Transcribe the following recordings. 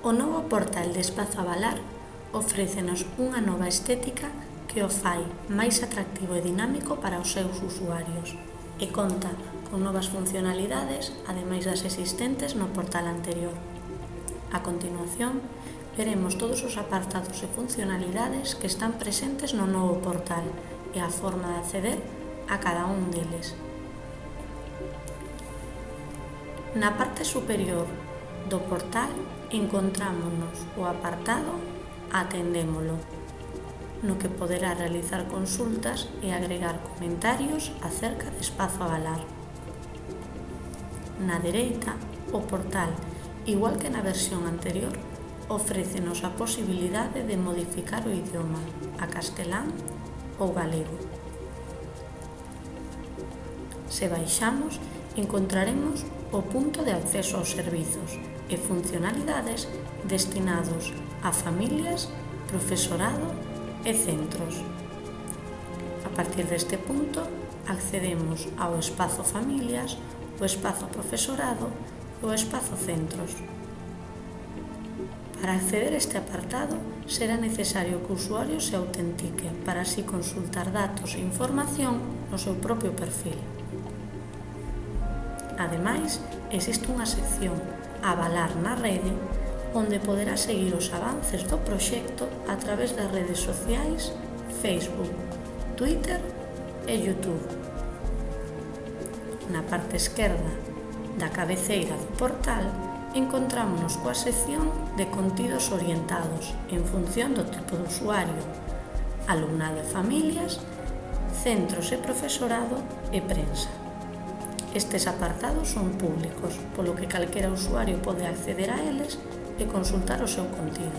O novo portal de Espazo Avalar ofrécenos unha nova estética que o fai máis atractivo e dinámico para os seus usuarios e conta con novas funcionalidades ademais das existentes no portal anterior. A continuación, veremos todos os apartados e funcionalidades que están presentes no novo portal e a forma de acceder a cada un deles. Na parte superior do portal encontrámonos o apartado Atendémolo, no que poderá realizar consultas e agregar comentarios acerca de Espazo Avalar. Na dereita, o portal, igual que na versión anterior, ofrécenos a posibilidade de modificar o idioma a castelán ou galego. Se baixamos, encontraremos o punto de acceso aos servizos e funcionalidades destinados a familias, profesorado e centros. A partir deste punto, accedemos ao espazo familias, o espazo profesorado e o espazo centros. Para acceder a este apartado, será necesario que o usuario se autentique para así consultar datos e información no seu propio perfil. Ademais, existe unha sección Avalar na rede, onde poderá seguir os avances do proxecto a través das redes sociais Facebook, Twitter e YouTube. Na parte esquerda da cabeceira do portal encontrámonos coa sección de contidos orientados en función do tipo de usuario, alumnado e familias, centros e profesorado e prensa. Estes apartados son públicos, polo que calquera usuario pode acceder a eles e consultar o seu contido.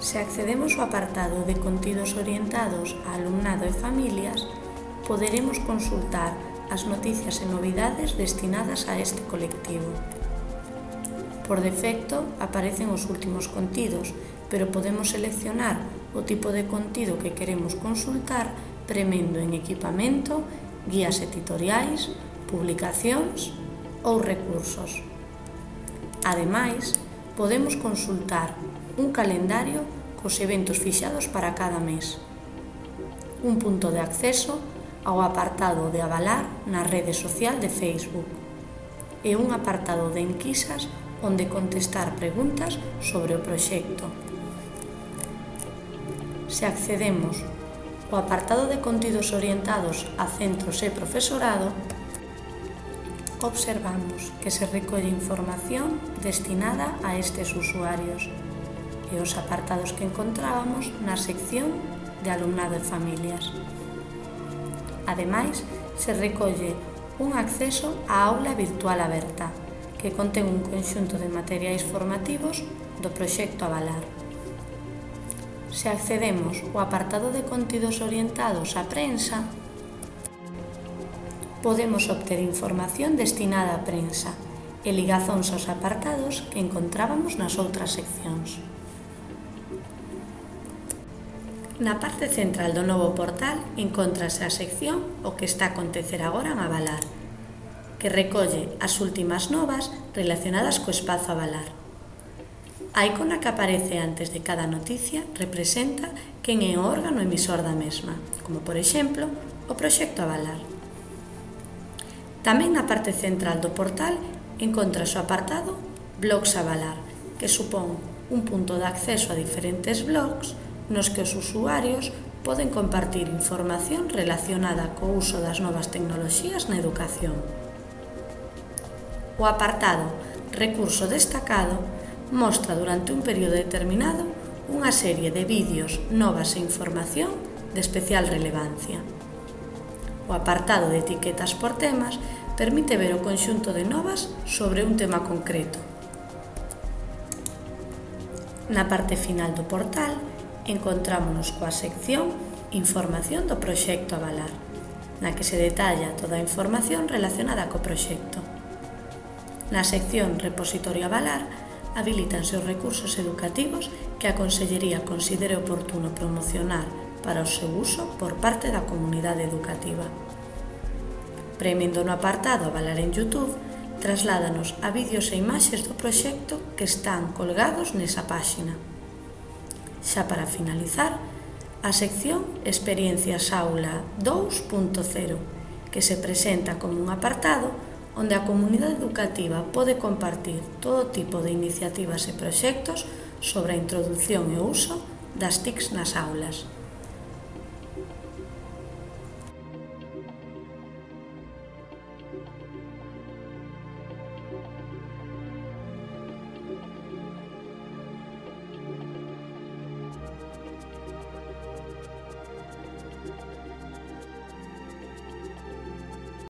Se accedemos ao apartado de contidos orientados a alumnado e familias, poderemos consultar as noticias e novidades destinadas a este colectivo. Por defecto aparecen os últimos contidos, pero podemos seleccionar o tipo de contido que queremos consultar premendo en equipamento, guías editoriais, publicacións ou recursos. Ademais, podemos consultar un calendario cos eventos fixados para cada mes, un punto de acceso ao apartado de Avalar na rede social de Facebook e un apartado de enquisas onde contestar preguntas sobre o proxecto. Se accedemos ao apartado de contidos orientados a centros e profesorado, observamos que se recolle información destinada a estes usuarios e os apartados que encontrábamos na sección de alumnado e familias. Ademais, se recolle un acceso á aula virtual aberta, que contén un conxunto de materiais formativos do proxecto Avalar. Se accedemos ao apartado de contidos orientados á prensa, podemos obter información destinada á prensa e ligazóns aos apartados que encontrábamos nas outras seccións. Na parte central do novo portal encontrase a sección O que está a acontecer agora en Avalar, que recolle as últimas novas relacionadas co Espazo Avalar. A icona que aparece antes de cada noticia representa quen é o órgano emisor da mesma, como por exemplo o proxecto Avalar. Tamén na parte central do portal encontrase o apartado Blogs Avalar, que supón un punto de acceso a diferentes blogs nos que os usuarios poden compartir información relacionada co uso das novas tecnoloxías na educación. O apartado Recurso destacado mostra durante un período determinado unha serie de vídeos, novas e información de especial relevancia. O apartado de etiquetas por temas permite ver o conxunto de novas sobre un tema concreto. Na parte final do portal encontrámonos coa sección Información do proxecto Avalar, na que se detalla toda a información relacionada co proxecto. Na sección Repositorio Avalar habilítanse os recursos educativos que a Consellería considere oportuno promocionar para o seu uso por parte da comunidade educativa. Premindo no apartado Avalar en YouTube, trasládanos a vídeos e imaxes do proxecto que están colgados nesa páxina. Xa para finalizar, a sección Experiencias Aula 2.0, que se presenta como un apartado onde a comunidade educativa pode compartir todo tipo de iniciativas e proxectos sobre a introdución e uso das TICs nas aulas.